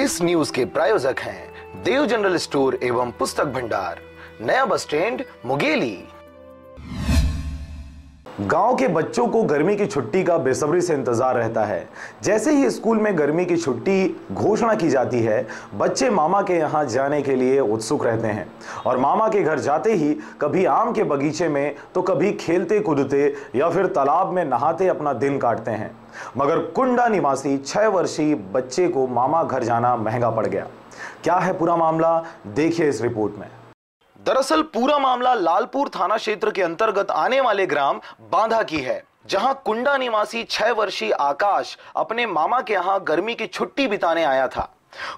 इस न्यूज के प्रायोजक हैं देव जनरल स्टोर एवं पुस्तक भंडार, नया बस स्टैंड, मुंगेली। गांव के बच्चों को गर्मी की छुट्टी का बेसब्री से इंतजार रहता है। जैसे ही स्कूल में गर्मी की छुट्टी घोषणा की जाती है, बच्चे मामा के यहाँ जाने के लिए उत्सुक रहते हैं और मामा के घर जाते ही कभी आम के बगीचे में तो कभी खेलते कूदते या फिर तालाब में नहाते अपना दिन काटते हैं। मगर कुंडा निवासी 6 वर्षीय बच्चे को मामा घर जाना महंगा पड़ गया। क्या है पूरा मामला, देखिए इस रिपोर्ट में। दरअसल पूरा मामला लालपुर थाना क्षेत्र के अंतर्गत आने वाले ग्राम बांधा की है, जहां कुंडा निवासी 6 वर्षीय आकाश अपने मामा के यहां गर्मी की छुट्टी बिताने आया था।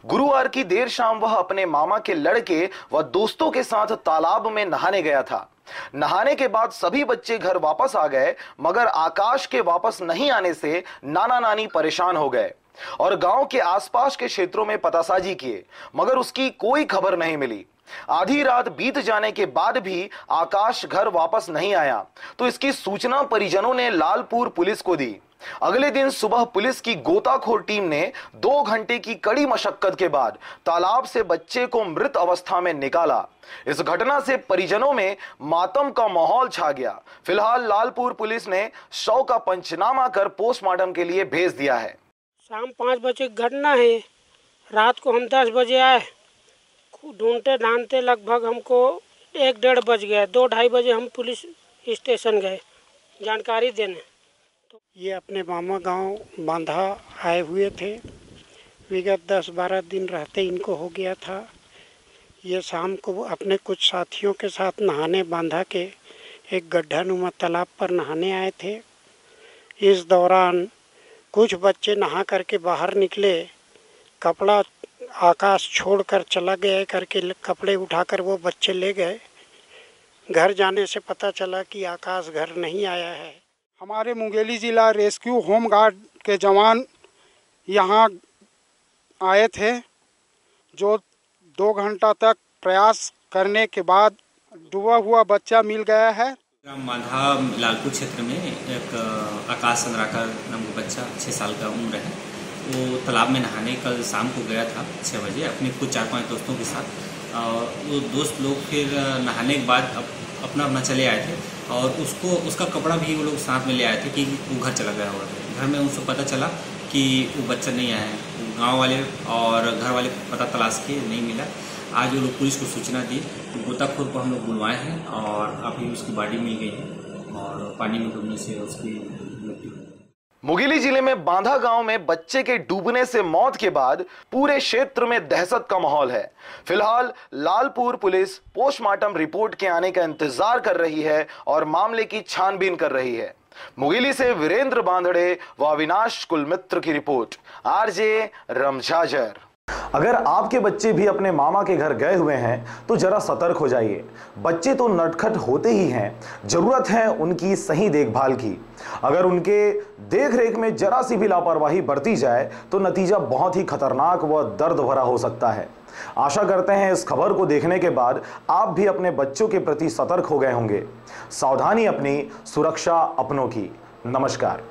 गुरुवार की देर शाम वह अपने मामा के लड़के व दोस्तों के साथ तालाब में नहाने गया था। नहाने के बाद सभी बच्चे घर वापस आ गए, मगर आकाश के वापस नहीं आने से नाना नानी परेशान हो गए और गांव के आसपास के क्षेत्रों में पतासाजी किए, मगर उसकी कोई खबर नहीं मिली। आधी रात बीत जाने के बाद भी आकाश घर वापस नहीं आया, तो इसकी सूचना परिजनों ने लालपुर पुलिस को दी। अगले दिन सुबह पुलिस की गोताखोर टीम ने 2 घंटे की कड़ी मशक्कत के बाद तालाब से बच्चे को मृत अवस्था में निकाला। इस घटना से परिजनों में मातम का माहौल छा गया। फिलहाल लालपुर पुलिस ने शव का पंचनामा कर पोस्टमार्टम के लिए भेज दिया है। शाम 5 बजे की घटना है। रात को हम 10 बजे आए, ढूंढते ढांढते लगभग हमको 1-1:30 बज गया। 2-2:30 बजे हम पुलिस स्टेशन गए जानकारी देने। तो ये अपने मामा गांव बांधा आए हुए थे। विगत 10-12 दिन रहते इनको हो गया था। ये शाम को अपने कुछ साथियों के साथ नहाने बांधा के एक गड्ढानुमा तालाब पर नहाने आए थे। इस दौरान कुछ बच्चे नहा करके बाहर निकले, कपड़ा आकाश छोड़कर चला गया करके कपड़े उठाकर वो बच्चे ले गए। घर जाने से पता चला कि आकाश घर नहीं आया है। हमारे मुंगेली जिला रेस्क्यू होम गार्ड के जवान यहाँ आए थे, जो 2 घंटा तक प्रयास करने के बाद डूबा हुआ बच्चा मिल गया है। ग्राम बांधा लालपुर क्षेत्र में एक आकाश चंद्राकर नाम का बच्चा 6 साल का उम्र है। वो तालाब में नहाने कल शाम को गया था 6 बजे अपने कुछ 4-5 दोस्तों के साथ। वो दोस्त लोग फिर नहाने के बाद अपना अपना चले आए थे और उसका कपड़ा भी वो लोग साथ में ले आए थे कि वो घर चला गया होगा। घर में उनको पता चला कि वो बच्चा नहीं आया है। गाँव वाले और घर वाले पता तलाश किए, नहीं मिला। आज वो लोग पुलिस को सूचना दी, गोताखोर को हम लोग बुलवाए हैं और अभी उसकी बॉडी मिल गई है और पानी में डूबने से उसकी मृत्यु। मुंगेली जिले में बांधा गांव में बच्चे के डूबने से मौत के बाद पूरे क्षेत्र में दहशत का माहौल है। फिलहाल लालपुर पुलिस पोस्टमार्टम रिपोर्ट के आने का इंतजार कर रही है और मामले की छानबीन कर रही है। मुंगेली से वीरेंद्र बांधड़े व अविनाश कुलमित्र की रिपोर्ट, आरजे रमझाजर। अगर आपके बच्चे भी अपने मामा के घर गए हुए हैं तो जरा सतर्क हो जाइए। बच्चे तो नटखट होते ही हैं, जरूरत है उनकी सही देखभाल की। अगर उनके देखरेख में जरा सी भी लापरवाही बरती जाए तो नतीजा बहुत ही खतरनाक व दर्द भरा हो सकता है। आशा करते हैं इस खबर को देखने के बाद आप भी अपने बच्चों के प्रति सतर्क हो गए होंगे। सावधानी अपनी, सुरक्षा अपनों की। नमस्कार।